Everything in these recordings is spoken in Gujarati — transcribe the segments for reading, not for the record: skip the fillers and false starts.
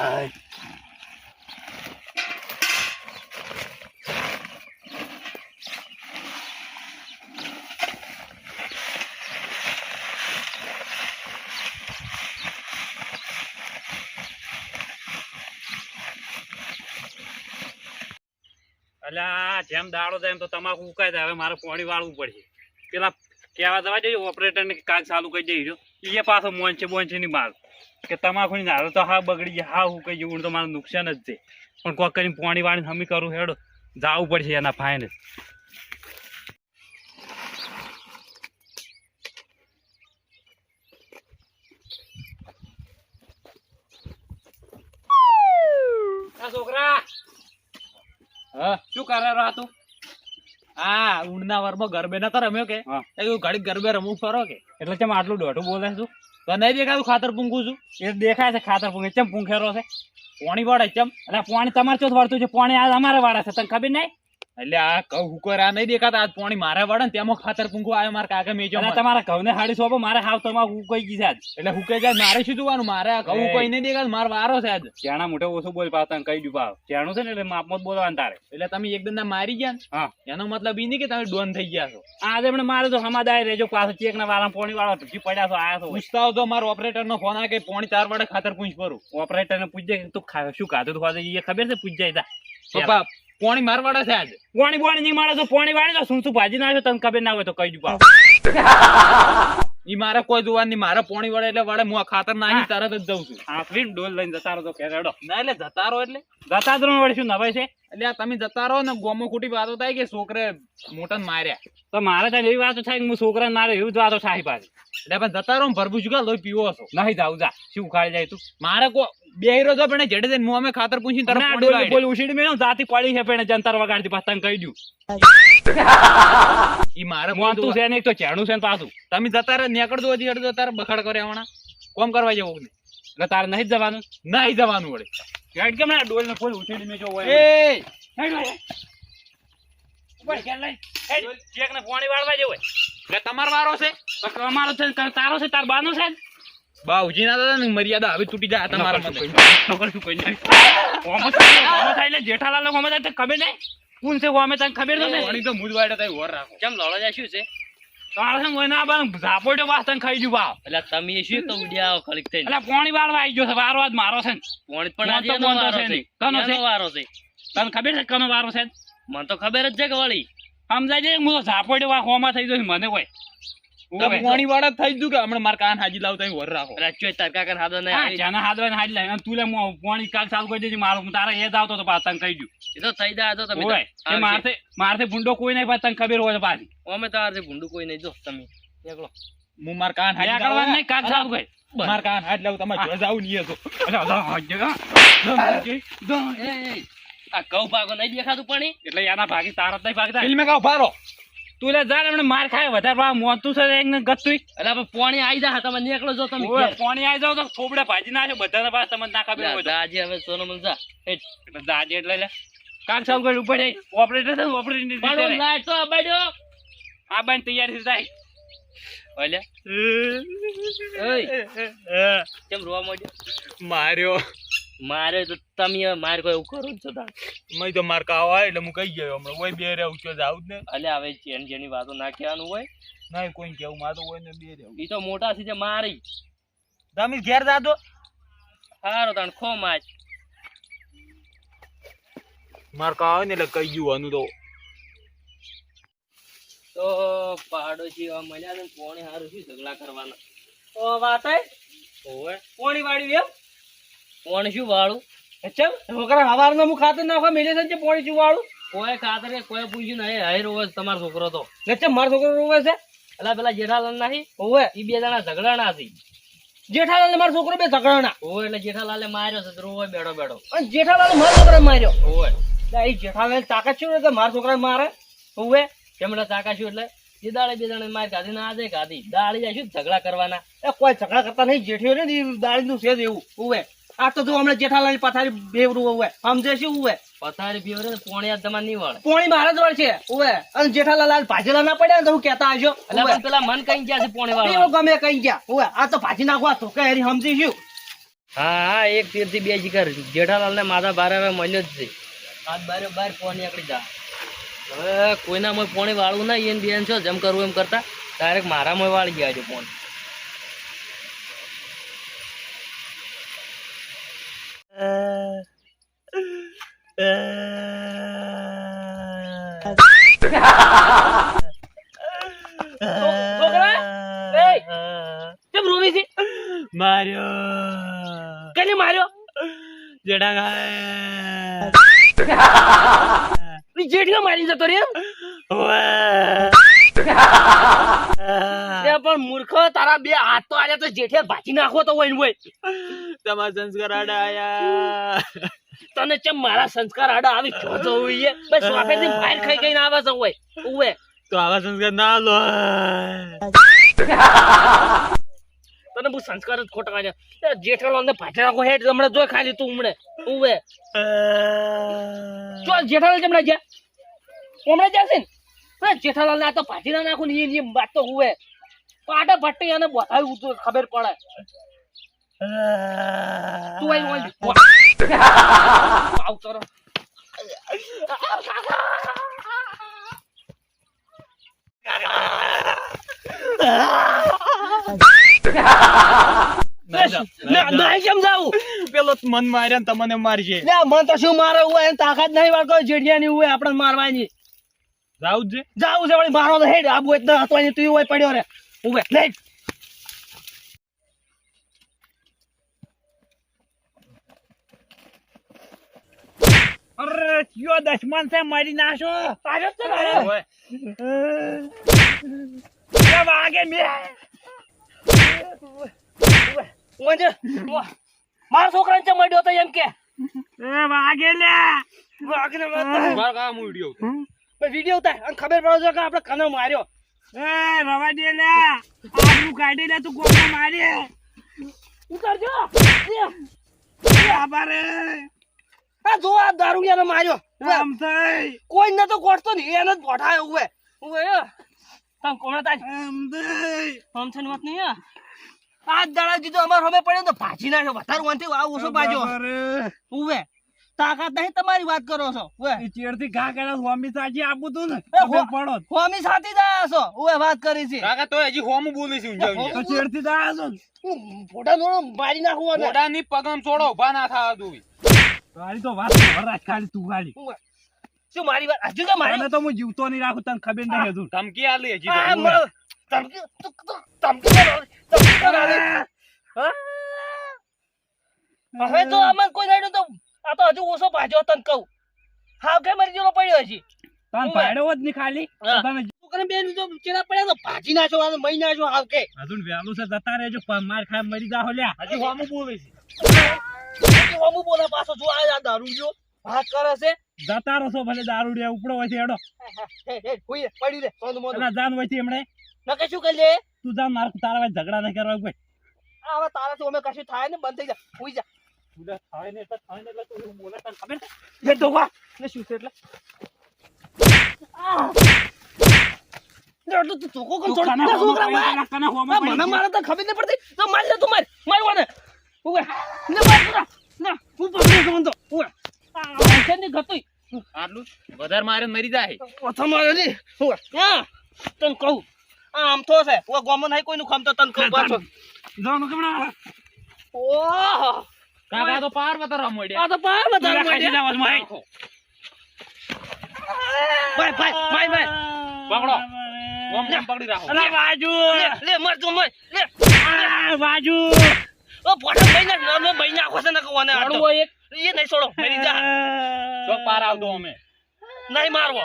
અલ્યા જેમ દાડો થાય એમ તો તમાકુ ઉકાય જાય. હવે મારે પાણી વાળવું પડશે. પેલા કહેવા જવા જોઈએ ઓપરેટર ને કાલ ચાલુ કરી દઈ એ પાછો મોંચે ની માલ કે તમાકુ ની નારો તો હા બગડી જાય, હા હું કહી જવું તો મારું નુકસાન જ છે. પણ કોક કરીને પાણી વાળી હમી કરું હેડો જવું પડશે એના ફાઇનલ. છોકરા હા શું કરે રહ્યો તું? આ ઊંડના વારમાં ગરબે નતો રમ્યો કે ઘડી ગરબે રમવું ફરો કે એટલે ચમ આટલું દોઢું બોલે છું? તો નહીં દેખાતું ખાતર પૂંખું છું? એ દેખાય છે ખાતર પૂંખે. ચમ પૂંખેરો છે? પાણી વાળે ચમ એટલે પાણી તમારે ચોથ વળતું છે, પાણી આ અમારે વાળા છે, તને ખબર નહીં? એટલે આ કહું હુકર આ નહીં દેખાતા આજ પાણી મારે વાળે ને તેમાં ખાતર પૂંખું આવ્યો મારે કાકા મેજો તમારા ઘઉં ને હાડી સોંપો મારે હાવ તમારે ઉકાઈ ગઈ છે આજ. એટલે હુકે જાય મારે શું જોવાનું? મારે આ કહું કોઈ નહીં દેખાતું, મારો વારો છે આજ. ચાણા મોટો ઓછું બોલ પાવ તને કહી દઉં પાવ ચાણું છે ને એટલે માપમાં જ બોલવાનું તારે. એટલે તમે એકદમ ના મારી ગયા ને હા એનો મતલબ ઈ નહીં કે તમે ડોન થઈ ગયા છો. આજે એમણે મારે તો હમાદાય રેજો પાછો ચેક ના વાળા પાણી વાળા ઢૂકી પડ્યા છો આયા છો. પૂછતા તો મારો ઓપરેટર નો ફોન આવે કે પાણી 4 વાડે ખાતર પૂંછ ભરું. ઓપરેટર ને પૂછજે તું શું ખાધું તો એ ખબર છે? પૂછ જાય પપ્પા પાણી મારવાડા છે આજે. પાણી નહીં મારે તો પાણી વાળી તો શું ભાજી નાખ્યો તને ખબર ના હોય તો કહી દઉં પાવ. ઈ મારે કોઈ જોવાનું નહીં, મારે પાણી વળે એટલે વળે હું આ ખાતર નાખી તરત જ જઉં છું. આફરીન ડોલ લઈને જતા રહો તો કેરેડો ના એટલે જતા રહો એટલે જતા જ રહો વળી શું નવાય છે? એટલે આ તમે જતા રહો ને ગોમો ખોટી વાતો થાય કે છોકરે મોટા ને માર્યા. તો મારે ત્યાં એવી વાતો થાય કે હું છોકરાને મારે એવી જ વાતો થાય પાછી. એટલે પણ જતા રહો ભરબું શું લોહી પીવો છો? નહીં જાવ જા શું ખાઈ જાય તું? મારે કો બે હીરો તો પણ જેડે જઈને અમે ખાતર પૂછીને તરત પાણી ડોલ વાળી. બોલ ઉછીડી મેં જાતી પડી છે પણ જંતર વગાડતી પાછા તને કહી દઉં. ઈ મારે મોતું છે ને એક તો ચેણું છે ને પાછું. તમે જતા રહો નીકળતો હજી અડધો તારે બખાડ કરે હમણાં કોમ કરવા જવું ને એટલે તારે નહીં જ જવાનું? નહીં જવાનું વળે હેડ કેમ ના ડોલ ને ફૂલ ઉછીડી મેં જો હોય એ ચેક ને પાણી વાળવા જેવું હોય. એટલે તમારો વારો છે? તો અમારો છે ને તારો છે તાર બાનો છે? બાઉજી ના દાદા મર્યાદા હવે તૂટી જાય તમારા મને. નોકર શું કોઈ નહીં. ઓમો થાય એટલે જેઠાલાલ ઓમો થાય ખબર નહીં કોણ છે ઓમે તને ખબર તો નહીં. પાણી તો મુજ વાડે તઈ વર રાખો. કેમ લડો જાય શું છે? તારે છે કોઈ ના બાન ઝાપોડ્યો વાસ તને ખાઈ જુ ભાવ. એટલે તમે શું તો ઉડ્યા ખલીક થઈ એટલે પાણી વાળવા આવી ગયો છે. વારો આજ મારો છે ને પાણી પણ આજે એનો વારો છે. કનો છે? એનો વારો છે. તને ખબર છે કનો વારો છે? મને તો ખબર જ છે કે વળી સમજાય છે હું તો ઝાપોડ્યો વા હોમાં થઈ ગયો મને કોઈ પાણી વાળા થઈ ગયું કે હમણાં મારે કાન હાજી લાવતા વર રાખો. રાજ્યો તરકા કર હાદો નહીં આવી. જાના હાદવાને હાડી લાય તું લે પાણી કાલ ચાલુ કરી દેજે મારું તારા એ જ આવતો તો પાછા તને કહી દઉં. એ તો થઈ જાય તો તમે ઓય મારથી ભૂંડો કોઈ નહીં તને ખબર હોય પાછી. અમે તો આજે ભૂંડું કોઈ નહીં જો તમે એકલો હું માર કાન હાજી કરવા નહીં કાલ ચાલુ કરી માર કાન હાજ લાવ તમારે જોઈ જાવ નહીં તો આ કઉ ભાગો નહીં દેખાતું પાણી એટલે એના ભાગી તારા જ નહીં ભાગતા. ફિલ્મે કાવ ફારો તું લે જા એમને માર ખાય વધારે મોતું છે એકને ગતું. એટલે પાણી આવી જાય તમે નીકળો જો તમે પાણી આવી જાવ તો થોબડા ભાજી નાખે બધાના પાસે તમને ના ખબર હોય તો. આજે હવે સોનો મજા એટલે દાજે એટલે લે કાલ ચાલુ કરી ઉપર જઈ ઓપરેટર છે ઓપરેટર લાઈટ તો આબાડ્યો આ બાઈ તૈયારી થાય. ઓલે કેમ રોવા માંડ્યો? માર્યો મારે તો તમે મારે કોઈ એવું કરો છો તાર મેં તો માર કાવ આવે એટલે હું કહી ગયો હમણાં હોય બે રહેવું છે જાવ જ ને. અલે હવે જેની જેની વાતો ના કહેવાનું હોય ના કોઈ કેવું મારે તો હોય ને બે રહેવું. ઈ તો મોટા છે જે મારી તમે ઘેર જાતો હારો તાણ ખો માચ માર કાવ આવે ને એટલે કહી ગયું આનું તો પાડોશી મળ્યા ને પોણી હારું શું ઝઘડા કરવાના ઓ વાત હે ઓવે પાણી વાળી એમ પોણી શું વાળું અચ્છા છોકરા હવારમાં હું ખાતર નાખવા મેલે છે પાણી શું વાળું કોઈ ખાતર કે કોઈ પૂછ્યું નહીં હાઈ રોવે તમારો છોકરો તો એટલે મારો છોકરો રોવે છે? એટલે પેલા જેઠાલાલ નાખી ઓવે ઈ બે જણા ઝઘડાના હતી. જેઠાલાલ મારો છોકરો બે ઝઘડાના. ઓવે એટલે જેઠાલાલે માર્યો છે રોવે બેડો બેડો. અને જેઠાલાલ મારો છોકરો માર્યો. ઓવે એ જેઠાલાલ તાકાત શું કે મારા છોકરા મારે? ઓવે કેમડા તાકાશું એટલે એ દાડે બે જણા માર કાઢી ના આજે કાઢી દાડી જાય શું ઝઘડા કરવાના? એ કોઈ ઝઘડા કરતા નહીં. જેઠિયો ને દાળી નું છે એવું. ઓવે આ તો તું હમણાં જેઠાલાલ પથારી બેવરું ઓવે સમજે શું? ઓવે પથારી પીવરે ને પોણી યાદ તમારે નહીં વળે. પોણી મારા જ વળ છે. ઓવે અને જેઠાલાલ ભાજેલા ના પડ્યા ને તો હું કેતા આવજો. એટલે પણ પેલા મન કઈ ગયા છે પોણી વાળો ગમે કઈ ગયા. ઓવે આ તો ભાજી નાખવા તો કે સમજી શું હા એક તીરથી બે શિકાર. જેઠાલાલ ને માધા બારે મળ્યો જ છે. આજ બારે બાર પોણી નીકળી જા. હવે કોઈના મોય પોણી વાળવું ના એને બેન છો જેમ કરવું એમ કરતા ડાયરેક્ટ મારા મોય વાળી ગયા છે પોણી. છોકરા એ કેમ રોવી છે? માર્યો કને માર્યો? જેઠા જેઠિયો મારી જતો રે એમ? પણ મૂર્ખ તારા બે હાથ તો આલ્યા તો જેઠિયા ભાજી નાખો તો હોય ને હોય. તમારા સંસ્કાર આડા આયા. તને ચમ મારા સંસ્કાર આડા આવી જોતો હોય બસ વાફેથી બહાર ખાઈ ખાઈને આવે છે હોય ઉવે તો આવા સંસ્કાર ના લો. તને બહુ સંસ્કાર જ ખોટા છે. જેઠાલાલ ને ભાજી નાખો હેડ હમણાં જોઈ ખાલી તું હમણે ઉવે ચાલ જેઠાલાલ જમણા જા હમણાં જશે ને જેઠાલાલ ને આ તો ભાજી ના નાખું ને એ વાત તો ઉવે પાટા પટ્ટી અને બધાય ખબર પડે. તું આઈ આવ તરો નહીં સમજાવું પેલો મન માર્યા ને તમને મારશે. મન તો શું મારે હોય તાકાત નહીં વાળતો જેડિયા ની હોય આપણે મારવાની. જાવું જ છે. જાવું છે વળી મારો તો હેડ આબુ એટલે હતો ને તું હોય પડ્યો રે ઉભે લે. અરે કયો દશમન છે મારી નાશો પાડ્યો છે ને ઓય. વાગે મે મારા છોકરાને ચમ મળ્યો તો એમ કે વાગે લે વાગને મારા કામ વિડિયો વિડીયો ઉતાર અને ખબર પડે કે આપણે કનો માર્યો. રવા દે લે આબરૂ કાઢી લે તું કોને મારે ઉતારજો આબારે આ જો આ દારૂડિયાને માર્યો આમ થઈ કોઈ ન તો કોટતો ને એને જ પોઠાયો ઉવે ઉવે તમ કોણ હતા આમ થઈ આમ છે વાત નહીં આ દાડા દીધો અમાર હમે પડ્યો તો ભાજી નાખ્યો વધારે વાંથી આ ઓછો બાજો ઉવે તાકાત નહીં તમારી વાત કરો છો ઉવે એ ચેડથી ઘા કરે સ્વામી સાજી આપું તું ને એ ખબર પડો હોમી સાથી દયા છો ઉવે વાત કરી છે કાકા તો હજી હોમ બોલે છે ઊંઝા તો ચેડથી દા છો ફોટા નો મારી નાખવા ને ઘોડાની પગમ છોડો ઉભા ના થવા દઉં. તારી તો વાત ભરાશ ખાલી તું ખાલી ઉવે શું મારી વાત હજુ તો મારી તને તો હું જીવતો નહીં રાખું તને ખબર નહીં હજુ ધમકી આલી હજી આ તો. મ- ધમકી તો આલી. હવે તો અમન કોઈ નહીં તો આ તો હજુ ઓછો ભાજો તને કહું હાવ કે મરી જેલો પડ્યો હજી તને ભાડ્યો જ નહીં ખાલી હા. તને છોકરાને બેન તો ચેડા પડ્યા તો ભાજી નાખો અને મહી નાખો હાવ કે હજુ વહેલું છે જતા રહેજો માર ખાય મરી જાહો લ્યા હજી હોમ બોલે છે. હમુ બોલે પાછો જો આ દારૂ જો વાત કરે છે જતા રહો છો ભલે દારૂડિયા ઉપડો હોય છે એડો હે હે કોઈ પડી રે તો મોનો એના જાન હોય છે એમણે નકે શું કરી લે તું જા માર તારા વાય ઝઘડા નહીં કરવા કોઈ આ હવે તારાથી અમે કશું થાય ને બંધ થઈ જા હોઈ જા તું થાય ને એટલે તું બોલે તને ખબર છે એ ડોવા ને શું છે એટલે તું ધોકો કોણ છોડ ના છોકરા મને મારે તો ખબર નહીં પડતી તો માર લે તું મારવાને ઉવે ને માર ના હું પકડી ગયો તો ઉવે આ છે ને ગતોય આટલું વધારે મારે મરી જાય. ઓથો મારે ની ઉવે હા તને કહું આમ તો છે ઉવે ગોમન hay કોઈનું ખામ તો તને કહું પાછો જાનો કેમણા ઓહો કાકા તો પાર વતરવા મોડ્યા. આ તો પાર બતાવ ખાઈ જવા ભાઈ ભાઈ પકડો. ઓમ ઓમ પકડી રાખો. અલા બાજુ લે મર તું મર લે બાજુ ઓ પોડા ભાઈ નાખો છે ને કોને છોડવો એક એ નહીં છોડો મરી જા ચોક પાર આવતો અમે. નહીં મારવો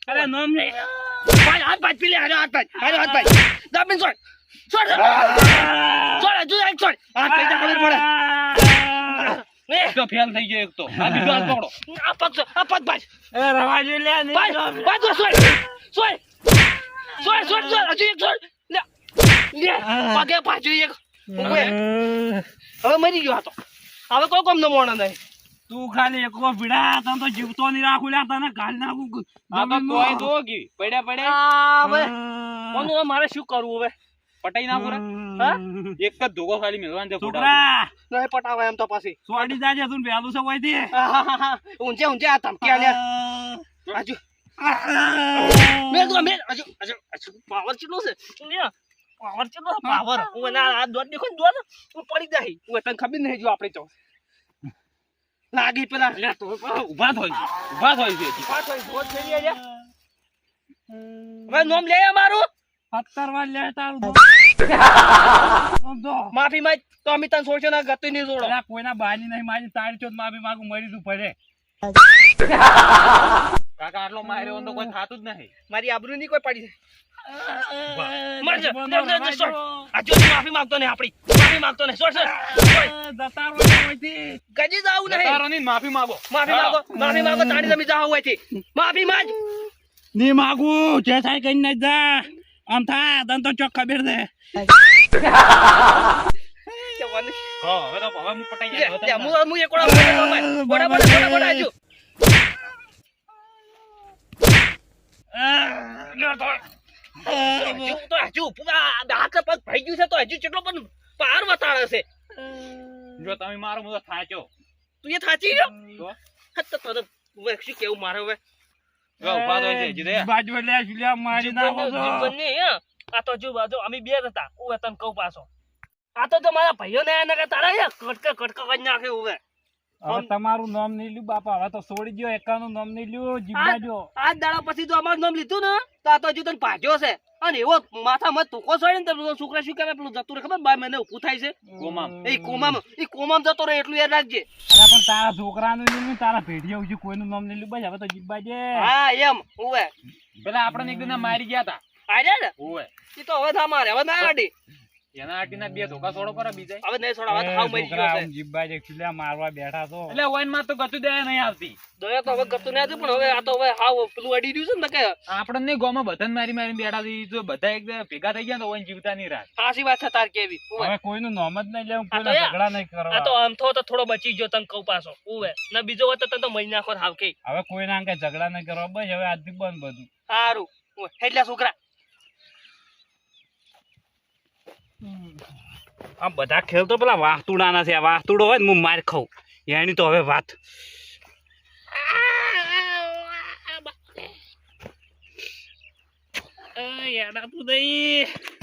અરે નોમ નહીં ભાઈ હાથ ભાઈ પીલે હાથ ભાઈ દાબીન છોડ હજુ એક છોડ હાથ ભાઈ જા ખબર પડે ને તો ફેલ થઈ ગયો એક તો. આ બીજો હાથ પકડો. આ પગ ભાઈ એ રવાજુ લે ભાઈ તો છોડ હજુ એક છોડ લે પગે પાછું એક ઉભે. હવે મરી ગયો હતો હવે કોઈ કોમ નો મોણા નહીં તું ખાલી એકલો ભીડા તને તો જીવતો નહીં રાખું લ્યા તને ગાલ નાખું આ તો તોય દો કી પડ્યા પડ્યા આ હવે કોનું મારે શું કરવું હવે પટાઈ ના પૂરા હા એક જ ધોકો ખાલી મેળવાનું છે ફોટા છોકરા નહીં પટાવે એમ તો પાછી સોડી જાજે તું વહેલું છે વયથી ઊંચે ઊંચે આ ધમકી આલ્યા હજુ મેં તો મેં હજુ પાવર કેટલો છે પાવર કેટલો પાવર હું ના આ દોડ દેખો દોડ હું પડી જાય હું તને ખબર નહીં જો આપણે તો લાગી પેલા એટલે તો ઊભા થઈ છે પાછો દોડ થઈ ગયા હવે નામ લે મારું 17 વાર લે તારું માફી માં તો અમે તને સોચો ના ગતિ નહીં જોડો અલા કોઈના બાની નહીં મારી તારી ચોથ માફી માંગુ મરી તું પડે કાકા આટલો માર્યો તો કોઈ થાતું જ નહીં મારી આબરૂ ની કોઈ પડી મરજે આજુ માફી માંગતો ને આપડી માફી માંગતો ને સોચ જતા રહો વયથી ગજી જાવું નહીં તારોની માફી માંગો માફી માંગો તારી તમે જાવ હોય થી માફી માંગ ની માગુ જે થાય કઈ ન જા આમ થા તને તો ચોક ખબર છે હા હવે તો હવે હું પટાઈ જાય હું એક બોડા આજુ તો હજુ પૂરા હાથ પગ ભાઈ ગયું છે તો હજુ કેટલો પણ પાર વતાડે છે જો તમે મારો મુદો થાચો તું એ થાચી ગયો તો તો શું કેવું મારે હવે જો ઉભા તો છે જીદે બાજુ લે જુલિયા મારી નાખો છો આ તો જો બાજુ અમે બે હતા હું તને કહું પાછો આ તો મારા ભાઈઓ ને એના તારા કટકા કરી નાખે હવે હવે તમારું નામ નહીં લ્યું બાપા હવે તો છોડી દો એકાનું નામ નહીં લ્યું જીવવા જો આ દાડા પછી તો અમારું નામ લીધું ને તો આ તો હજુ તને ભાજ્યો છે અને એવો માથા મત તુકો છોડે ને તો છોકરા શું કરે પેલું જતું રહે ખબર 2 મહિને ઊભું થાય છે કોમામ જતો રહે એટલું યાદ રાખજે અરે પણ તારા છોકરાનું નહીં લ્યું તારા ભેડિયા ઉજી કોઈનું નામ નહીં લ્યું બસ હવે તો જીવવા જે હા એમ ઓવે પેલા આપણે એક દિન મારી ગયા હતા આર્યા ને ઓવે ઈ તો હવે ના મારે હવે ના આડી એના આટીના બે ધોકા છોડો પર બીજા હવે નહીં છોડા હવે તો હાવ મરી ગયો છે જીવવા જે ખીલ્યા મારવા બેઠા તો એટલે ઓઈન માં તો ગતું દે નહીં આવતી દયા તો હવે ગતું નહીં આવતું પણ હવે આ તો હવે હાવ પેલું અડી રહ્યું છે ને કે આપણે નહીં ગોમાં બધાને મારી બેઠા હતી જો બધા એક ભેગા થઈ ગયા તો ઓઈન જીવતા નહીં રાત સાચી વાત છે તાર કેવી હવે કોઈનું નામ જ નહીં લેવું આ તો કોઈના યાર, ઝઘડા નહીં આ કરવા તો આમ તો થોડો બચી ગયો તને કહું પાછો ઓવે ના બીજો હોય તો તને તો મરી નાખો હાવ કે હવે કોઈના અંગે ઝઘડા નહીં કરવા બસ હવે આજથી બંધ બધું સારું એટલે છોકરા આ બધા ખેલ તો પેલા વાહતુડાના છે આ વાહતુડો હોય ને હું માર ખાઉં એની તો હવે વાત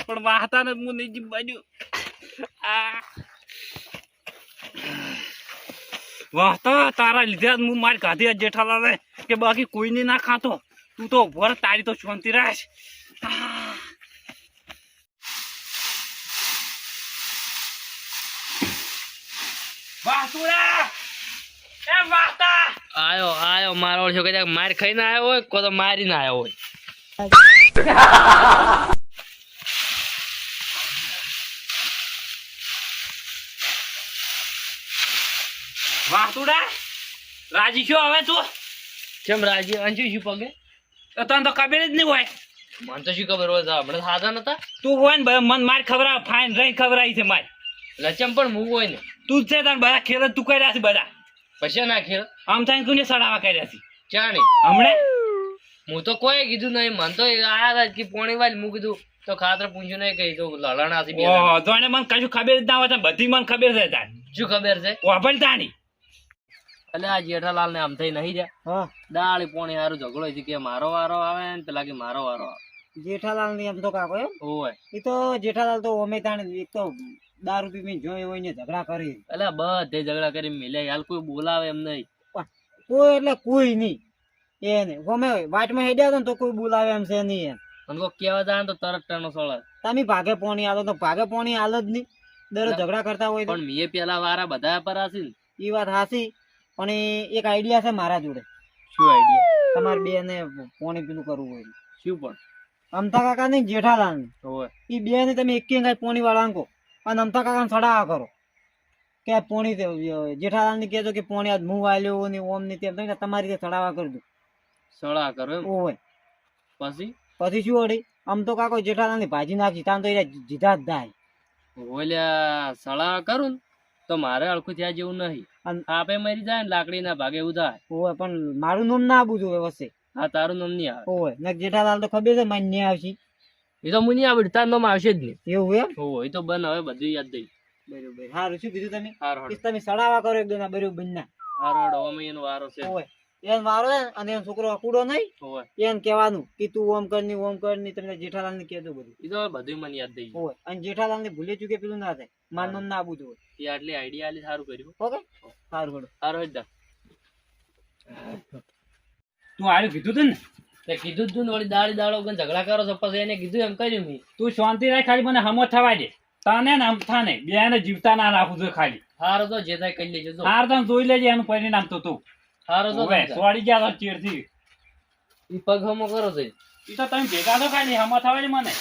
પણ વાહતા ને હું નહીં જીવ બાજુ વાહતા તારા લીધે જ હું માર ખાધી આ જેઠાલાલે કે બાકી કોઈને ના ખાતો તું તો ભર તારી તો શાંતિ રાખ આયો મારો છો કદાચ માર ખાઈને આવ્યો હોય કો તો મારીને આવ્યો હોય વાહતુડા રાજી છો હવે તું કેમ રાજી અંજુ શું પગે તને તો ખબર જ નહીં હોય મને તો શું ખબર હોય હમણાં સાદા નતા તું હોય ને મન માર ખવડાવ ફાઈન રહી ખવડાવી છે માર લચમ પણ મૂક હોય ને તું જ છે તાર બધા ખેલ જ તું કર્યા છે બધા પછી ના ખેલ આમ થાય કોને સડાવા કર્યા છે ચાણી હમણે હું તો કોઈ કીધું નહીં મન તો આયા હતા કે પોણી વાલ મૂકી કીધું તો ખાતર પૂંછ્યું નહીં કહી તો લલણાથી બે ઓહો જોને મને કશું ખબર જ ના હોય બધી મને ખબર છે તાર શું ખબર છે વાપર તાણી એટલે આ જેઠાલાલ ને આમ થઈ નહીં જાય દાળી પોણી હારું ઝઘડો છે કે મારો વારો આવે ને પેલા કે મારો વારો આવે જેઠાલાલ ની એમ તો કાકો એમ હોય એ તો જેઠાલાલ તો અમે તાણે એક તો દારૂ પીને જોઈ હોય ને ઝઘડા કરી એટલે બધે ઝઘડા કરી મિલે હાલ કોઈ બોલાવે એમ નહીં કોઈ એટલે કોઈ નહીં એને ગમે વાટમાં હેડ્યા હતા ને તો કોઈ બોલાવે એમ છે નહીં એમ મને કોઈ કહેવા જાય તો તરત ટનો સળે તમે ભાગે પોણી આલો તો ભાગે પોણી આલો જ નહીં દરરોજ ઝઘડા કરતા હોય તો પણ મેં પેલા વારા બધા પર આસી એ વાત હાસી પણ એક આઈડિયા છે મારા જોડે શું આઈડિયા તમારે બે ને પોણી પેલું કરવું હોય શું પણ અમતા કાકા ને જેઠાલાલ ને હોય એ બે ને તમે એક કઈ પોણી વાળા અંકો અને અમતા કાકા સડાવા કરો કે આ પોણી જેઠાલાલ ને કહેજો કે પોણી આજ મું વાલ્યો ને ઓમ ને તેમ થઈને તમારી રીતે સડાવા કરજો સળા કરો એમ ઓય પછી પછી શું વળી આમ તો કાકો જેઠાલાલ ની ભાજી નાખી તાન તો એ જીધા જ થાય ઓલ્યા સળા કરું ને તો મારે અળખું થયા જેવું નહીં આપે મરી જાય ને લાકડી ના ભાગે એવું થાય ઓય પણ મારું નામ ના આપવું જોઈએ વચ્ચે હા તારું નામ નહીં આવે ઓય ને જેઠાલાલ તો ખબર છે માન્ય આવશે એ તો મુની આવડે તાર નામ આવશે જ નહીં. એવું એમ? હો એ તો બન હવે બધું યાદ દઈ. બરોબર. હારું, શું કીધું તમે? હાર કે તમે સડાવા કરો એક દોના બરોબર બંને. હારોડ હવે એનો વારો છે. ઓય. એને મારો છે ને, અને એનો છોકરો અકુડો નહીં, હોય એને કહેવાનું કે તું ઓમ કરની તમને જેઠાલાલ ને કહેજો બધું. એ તો બધું મને યાદ દઈ. હોય. અને જેઠાલાલ ને ભૂલે ચૂકે પેલું ના થાય, માર નામ ના આબુ જોઈએ. એ આટલી આઈડિયા આલી સારું કર્યું. ઓકે, સારું હેડો. હારો જ દા. તું આર્યું કીધું તું ને, તે કીધું જ તું ને વળી દાડી દાડો ગન ઝઘડા કરો છો પછી એને કીધું એમ કર્યું મેં. તું શાંતિ રાખ, ખાલી મને હમો થવા દે. તને ને અમથા ને બે જીવતા ના રાખું છું ખાલી. હારો તો જે થાય કરી લેજો. જો હાર તને જોઈ લેજે એનું પરિણામ તો તું. હારો તો હવે સોડી ગયા તો ચીડથી. ઈ પગ હમો કરો છે. ઈ તો તમે ભેગા તો ખાલી હમો થવા દે મને.